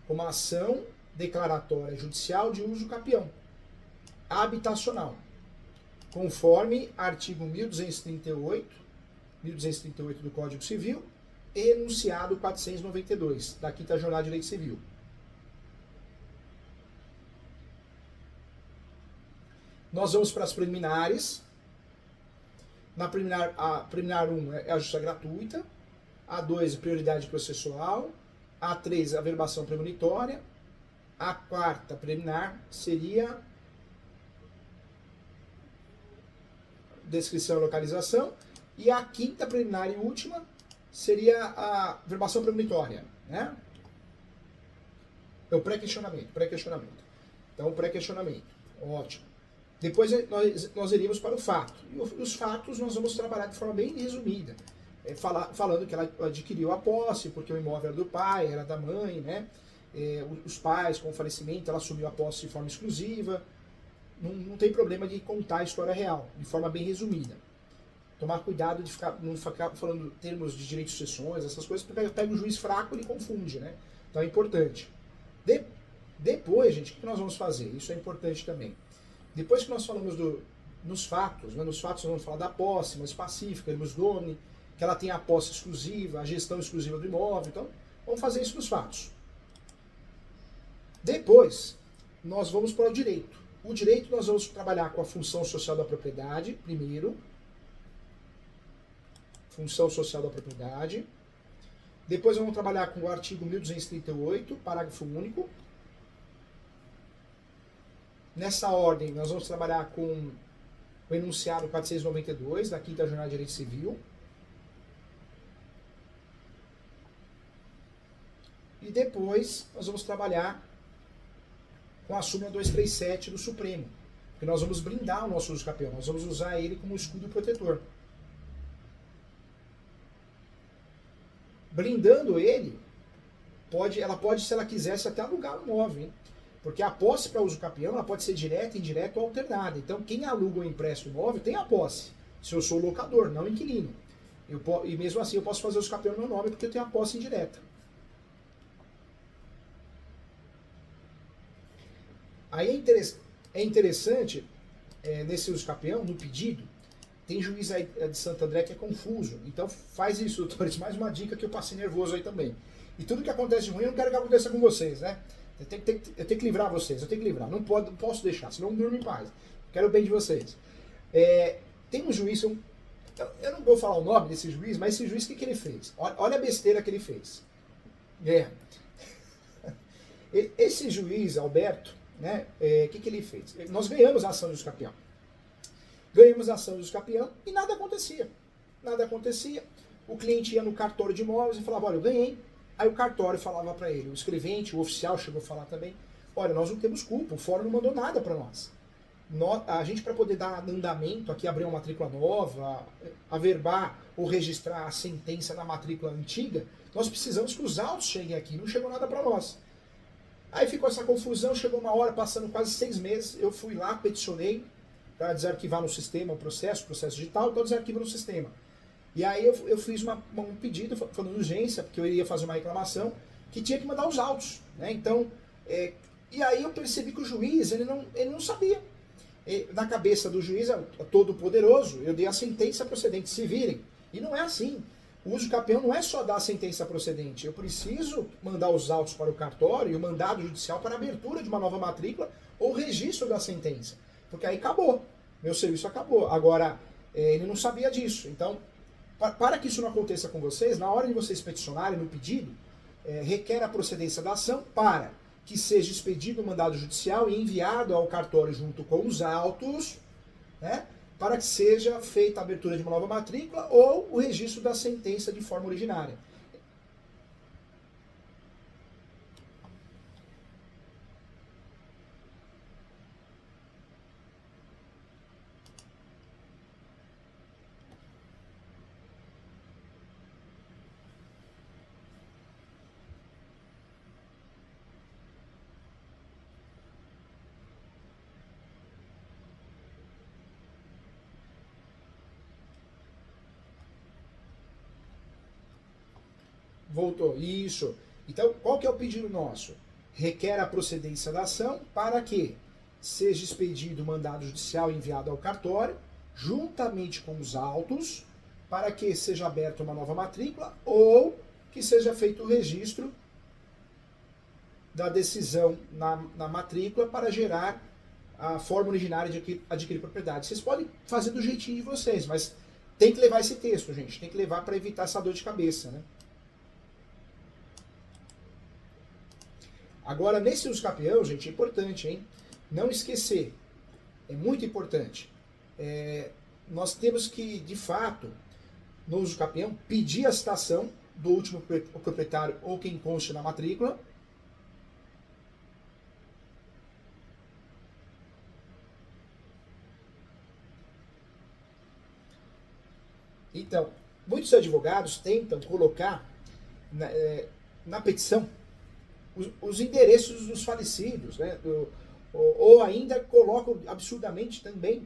[SPEAKER 1] como ação declaratória judicial de uso capião, habitacional, conforme artigo 1238 do Código Civil, enunciado 492, da Quinta Jornada de Direito Civil. Nós vamos para as preliminares. A preliminar 1 é a justiça gratuita, a 2 prioridade processual, a 3 a averbação premonitória, a 4ª preliminar seria descrição e localização, e a 5ª preliminar e última seria a averbação premonitória, né? É o pré-questionamento. Então, pré-questionamento, ótimo. Depois nós iríamos para o fato. E os fatos nós vamos trabalhar de forma bem resumida. Falando que ela adquiriu a posse, porque o imóvel era do pai, era da mãe, né? Os pais, com o falecimento, ela assumiu a posse de forma exclusiva. Não tem problema de contar a história real, de forma bem resumida. Tomar cuidado de não ficar falando termos de direito de sucessões, essas coisas, porque pega o juiz fraco e ele confunde, né? Então é importante. Depois, gente, o que nós vamos fazer? Isso é importante também. Depois que nós falamos nos fatos, né? Nos fatos nós vamos falar da posse mais pacífica, irmos domini, que ela tem a posse exclusiva, a gestão exclusiva do imóvel. Então, vamos fazer isso nos fatos. Depois, nós vamos para o direito. O direito nós vamos trabalhar com a função social da propriedade, primeiro. Função social da propriedade. Depois vamos trabalhar com o artigo 1238, parágrafo único. Nessa ordem, nós vamos trabalhar com o enunciado 492 da Quinta Jornada de Direito Civil. E depois, nós vamos trabalhar com a súmula 237 do Supremo. Porque nós vamos blindar o nosso uso capião, nós vamos usar ele como escudo protetor. Blindando ele, ela pode, se ela quisesse, até alugar o imóvel, hein? Porque a posse para uso capião ela pode ser direta, indireta ou alternada. Então, quem aluga ou empresta o imóvel tem a posse. Se eu sou locador, não inquilino. E mesmo assim eu posso fazer uso capião no meu nome porque eu tenho a posse indireta. Aí é interessante, nesse uso capião, no pedido, tem juiz aí de Santo André que é confuso. Então faz isso, doutores. Mais uma dica que eu passei nervoso aí também. E tudo que acontece de ruim eu não quero que aconteça com vocês, né? Eu tenho que livrar vocês, eu tenho que livrar. Não posso deixar, senão eu não durmo em paz. Quero o bem de vocês. Tem um juiz, eu não vou falar o nome desse juiz, mas esse juiz, o que ele fez? Olha a besteira que ele fez. Esse juiz, Alberto, né, que ele fez? Nós ganhamos a ação de usucapião. Ganhamos a ação de usucapião e nada acontecia. Nada acontecia. O cliente ia no cartório de imóveis e falava, olha, eu ganhei. Aí o cartório falava para ele, o escrevente, o oficial chegou a falar também, olha, nós não temos culpa, o fórum não mandou nada para nós. A gente, para poder dar andamento aqui, abrir uma matrícula nova, averbar ou registrar a sentença na matrícula antiga, nós precisamos que os autos cheguem aqui, não chegou nada para nós. Aí ficou essa confusão, chegou uma hora, passando quase 6 meses, eu fui lá, peticionei para desarquivar no sistema o processo digital, então desarquiva no sistema. E aí eu fiz um pedido, falando de urgência, porque eu iria fazer uma reclamação, que tinha que mandar os autos, né? Então, e aí eu percebi que o juiz, ele não sabia. Na cabeça do juiz, todo poderoso, eu dei a sentença procedente, se virem. E não é assim. O uso capião não é só dar a sentença procedente. Eu preciso mandar os autos para o cartório e o mandado judicial para a abertura de uma nova matrícula ou registro da sentença. Porque aí acabou. Meu serviço acabou. Agora, ele não sabia disso. Então, para que isso não aconteça com vocês, na hora de vocês peticionarem no pedido, requer a procedência da ação para que seja expedido o mandado judicial e enviado ao cartório junto com os autos, né, para que seja feita a abertura de uma nova matrícula ou o registro da sentença de forma originária. Voltou. Isso. Então, qual que é o pedido nosso? Requer a procedência da ação para que seja expedido o mandado judicial enviado ao cartório, juntamente com os autos, para que seja aberta uma nova matrícula ou que seja feito o registro da decisão na matrícula para gerar a forma originária de adquirir propriedade. Vocês podem fazer do jeitinho de vocês, mas tem que levar esse texto, gente. Tem que levar para evitar essa dor de cabeça, né? Agora, nesse uso capião, gente, é importante, hein? Não esquecer. É muito importante. Nós temos que, de fato, no uso capião, pedir a citação do último proprietário ou quem conste na matrícula. Então, muitos advogados tentam colocar na petição os endereços dos falecidos, né? Ou ainda colocam absurdamente também,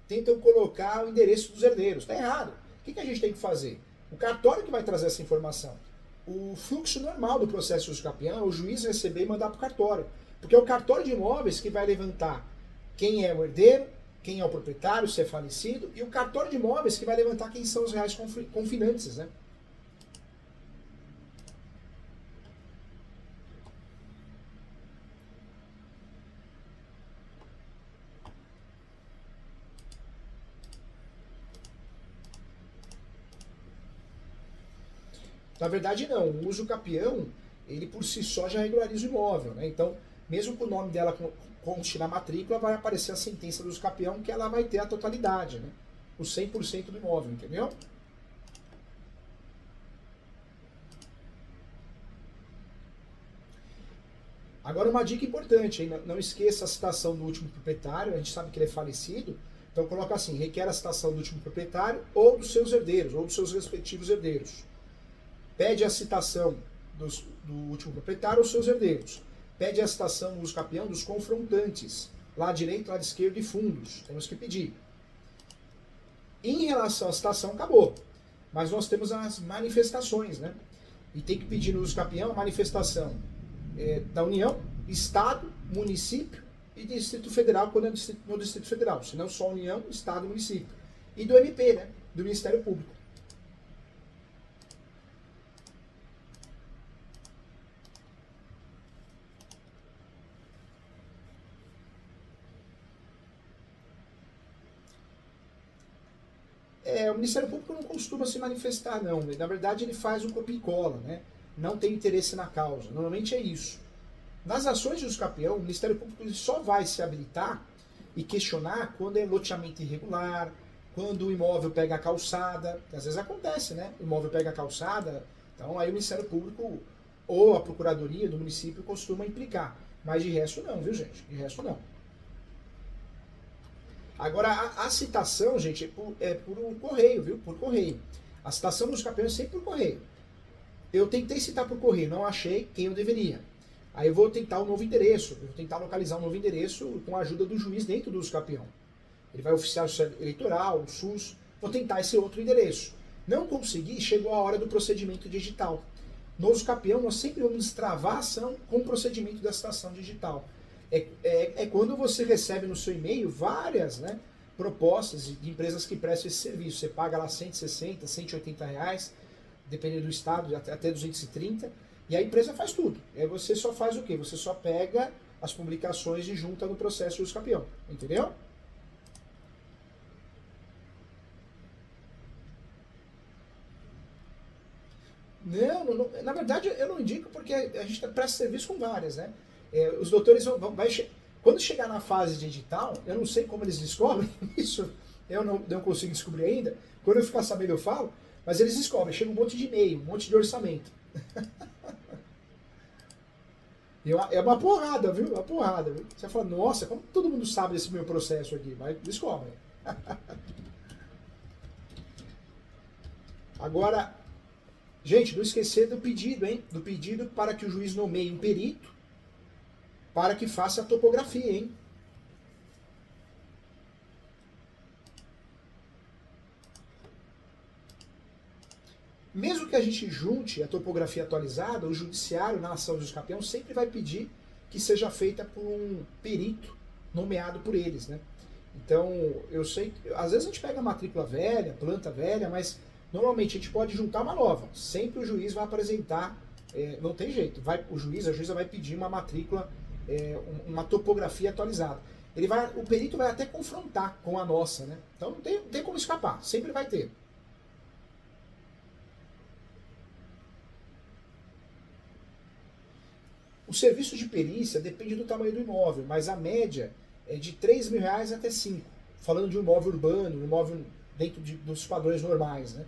[SPEAKER 1] tentam colocar o endereço dos herdeiros. Está errado. O que a gente tem que fazer? O cartório que vai trazer essa informação. O fluxo normal do processo de uso capião é o juiz receber e mandar para o cartório. Porque é o cartório de imóveis que vai levantar quem é o herdeiro, quem é o proprietário, se é falecido, e o cartório de imóveis que vai levantar quem são os reais confinantes, né? Na verdade, não. O uso capião, ele por si só já regulariza o imóvel, né? Então, mesmo que o nome dela conste na matrícula, vai aparecer a sentença do uso capião, que ela vai ter a totalidade, né? O 100% do imóvel, entendeu? Agora, uma dica importante, hein? Não esqueça a citação do último proprietário, a gente sabe que ele é falecido, então coloca assim, requer a citação do último proprietário ou dos seus herdeiros, ou dos seus respectivos herdeiros. Pede a citação do último proprietário ou seus herdeiros. Pede a citação no uso capião dos confrontantes, lado direito, lado esquerdo e fundos. Temos que pedir. Em relação à citação, acabou. Mas nós temos as manifestações, né? E tem que pedir no uso capião a manifestação da União, Estado, Município e Distrito Federal, quando é no Distrito Federal. Se não, só União, Estado e Município. E do MP, né? Do Ministério Público. O Ministério Público não costuma se manifestar, não. Na verdade, ele faz um copia e cola, né? Não tem interesse na causa. Normalmente é isso. Nas ações de uso capião, o Ministério Público ele só vai se habilitar e questionar quando é loteamento irregular, quando o imóvel pega a calçada, que às vezes acontece, né? O imóvel pega a calçada, então aí o Ministério Público ou a Procuradoria do município costuma implicar. Mas de resto não, viu, gente? De resto não. Agora, a citação, gente, é por correio, viu? Por correio. A citação dos campeões é sempre por correio. Eu tentei citar por correio, não achei quem eu deveria. Aí eu vou tentar um novo endereço, eu vou tentar localizar um novo endereço com a ajuda do juiz dentro do uso capião. Ele vai oficiar o Sistema Eleitoral, o SUS, vou tentar esse outro endereço. Não consegui, chegou a hora do procedimento digital. No uso capião, nós sempre vamos destravar a ação com o procedimento da citação digital. É quando você recebe no seu e-mail várias, né, propostas de empresas que prestam esse serviço. Você paga lá 160, 180 reais, dependendo do estado, até 230, e a empresa faz tudo. Aí você só faz o quê? Você só pega as publicações e junta no processo de uso capião. Entendeu? Não, na verdade eu não indico porque a gente presta serviço com várias, né? Os doutores quando chegar na fase de edital, eu não sei como eles descobrem isso, eu não consigo descobrir ainda. Quando eu ficar sabendo eu falo, mas eles descobrem, chega um monte de e-mail, um monte de orçamento. É uma porrada, viu? Uma porrada, viu? Você fala, nossa, como todo mundo sabe desse meu processo aqui? Mas descobre. Agora, gente, não esquecer do pedido, hein? Do pedido para que o juiz nomeie um perito para que faça a topografia, hein? Mesmo que a gente junte a topografia atualizada, o judiciário na ação dos campeão sempre vai pedir que seja feita por um perito nomeado por eles, né? Então, eu sei que às vezes a gente pega a matrícula velha, planta velha, mas normalmente a gente pode juntar uma nova. Sempre o juiz vai apresentar, não tem jeito, a juíza vai pedir uma matrícula, uma topografia atualizada. O perito vai até confrontar com a nossa, né? Então não tem como escapar, sempre vai ter. O serviço de perícia depende do tamanho do imóvel, mas a média é de R$3.000 até 5, falando de um imóvel urbano, um imóvel dentro dos padrões normais, né?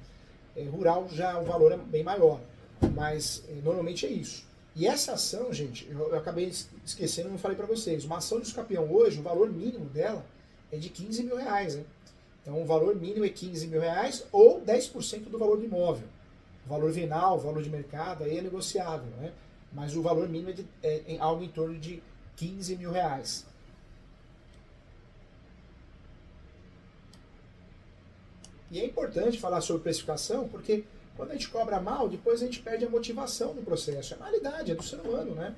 [SPEAKER 1] Rural já o valor é bem maior, mas normalmente é isso. E essa ação, gente, eu acabei esquecendo, não falei para vocês, uma ação de escapião hoje, o valor mínimo dela é de R$15.000, né? Então o valor mínimo é R$15.000 ou 10% do valor do imóvel. O valor venal, o valor de mercado, aí é negociável, né? Mas o valor mínimo é algo em torno de R$15.000. E é importante falar sobre precificação, porque quando a gente cobra mal, depois a gente perde a motivação do processo. É malidade, é do ser humano, né?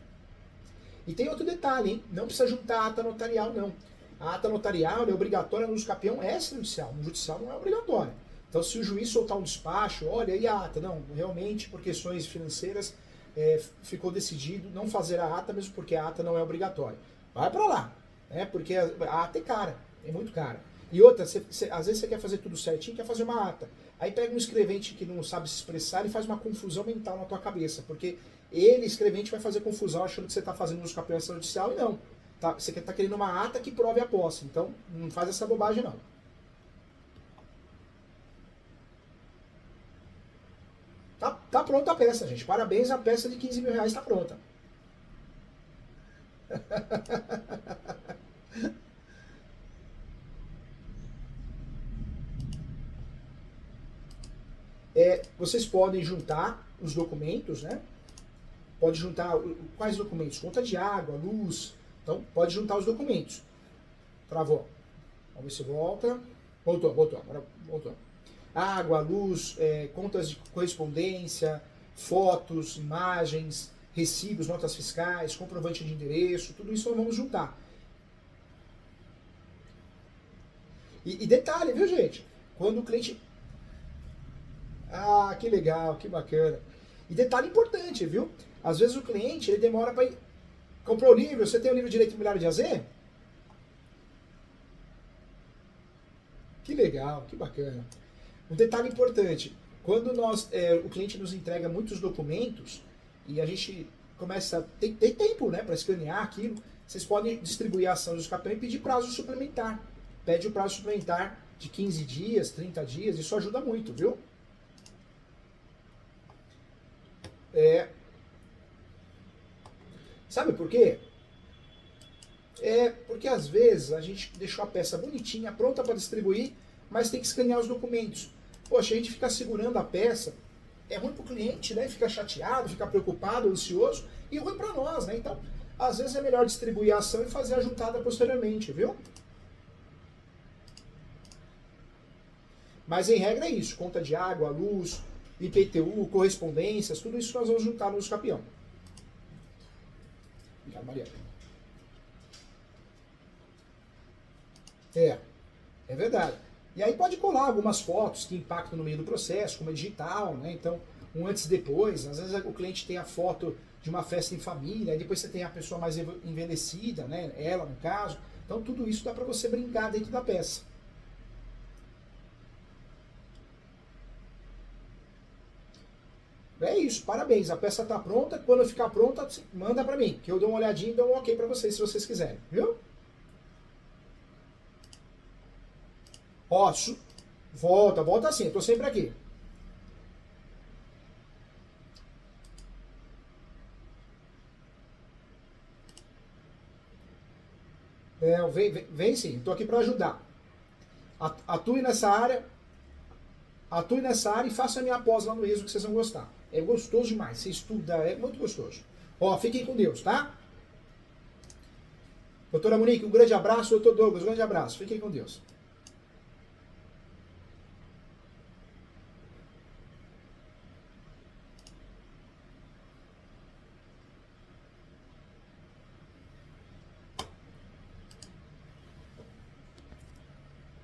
[SPEAKER 1] E tem outro detalhe, hein? Não precisa juntar a ata notarial, não. A ata notarial é obrigatória no campeão extrajudicial. No judicial não é obrigatória. Então, se o juiz soltar um despacho, olha, e a ata? Não, realmente, por questões financeiras, ficou decidido não fazer a ata, mesmo porque a ata não é obrigatória. Vai para lá, né? Porque a ata é cara, é muito cara. E outra, às vezes você quer fazer tudo certinho, quer fazer uma ata. Aí pega um escrevente que não sabe se expressar e faz uma confusão mental na tua cabeça, porque ele, escrevente, vai fazer confusão achando que você está fazendo nos campeões judicial e não. Tá, você está querendo uma ata que prove a posse, então não faz essa bobagem não. Tá pronta a peça, gente. Parabéns, a peça de R$15.000 está pronta. Vocês podem juntar os documentos, né? Pode juntar quais documentos? Conta de água, luz. Então, pode juntar os documentos. Travou. Vamos ver se volta. Voltou. Agora voltou. Água, luz, contas de correspondência, fotos, imagens, recibos, notas fiscais, comprovante de endereço, tudo isso nós vamos juntar. E detalhe, viu, gente? Quando o cliente... Ah, que legal, que bacana. E detalhe importante, viu? Às vezes o cliente ele demora para ir... Comprou o livro, você tem o livro de Direito Imobiliário de AZ? Que legal, que bacana. Um detalhe importante, quando o cliente nos entrega muitos documentos e a gente começa, tem tempo, né, para escanear aquilo, vocês podem distribuir a ação do escapião e pedir prazo suplementar. Pede o prazo suplementar de 15 dias, 30 dias, isso ajuda muito, viu? Sabe por quê? Porque às vezes a gente deixou a peça bonitinha, pronta para distribuir, mas tem que escanear os documentos. Poxa, a gente fica segurando a peça, é ruim para o cliente, né? Fica chateado, fica preocupado, ansioso, e ruim para nós, né? Então, às vezes é melhor distribuir a ação e fazer a juntada posteriormente, viu? Mas em regra é isso, conta de água, luz, IPTU, correspondências, tudo isso nós vamos juntar no escapião. Obrigado, Maria. É verdade. E aí pode colar algumas fotos que impactam no meio do processo, como é digital, né? Então, um antes e depois. Às vezes o cliente tem a foto de uma festa em família, aí depois você tem a pessoa mais envelhecida, né? Ela, no caso. Então, tudo isso dá para você brincar dentro da peça. É isso. isso, parabéns. A peça tá pronta. Quando ficar pronta, manda para mim, que eu dou uma olhadinha e dou um ok para vocês, se vocês quiserem, viu? Ó, volta assim, eu tô sempre aqui. Vem sim, tô aqui para ajudar. Atue nessa área e faça a minha pós lá no ISO que vocês vão gostar. É gostoso demais, você estuda, é muito gostoso. Ó, fiquem com Deus, tá? Doutora Monique, um grande abraço. Doutor Douglas, um grande abraço. Fiquem com Deus.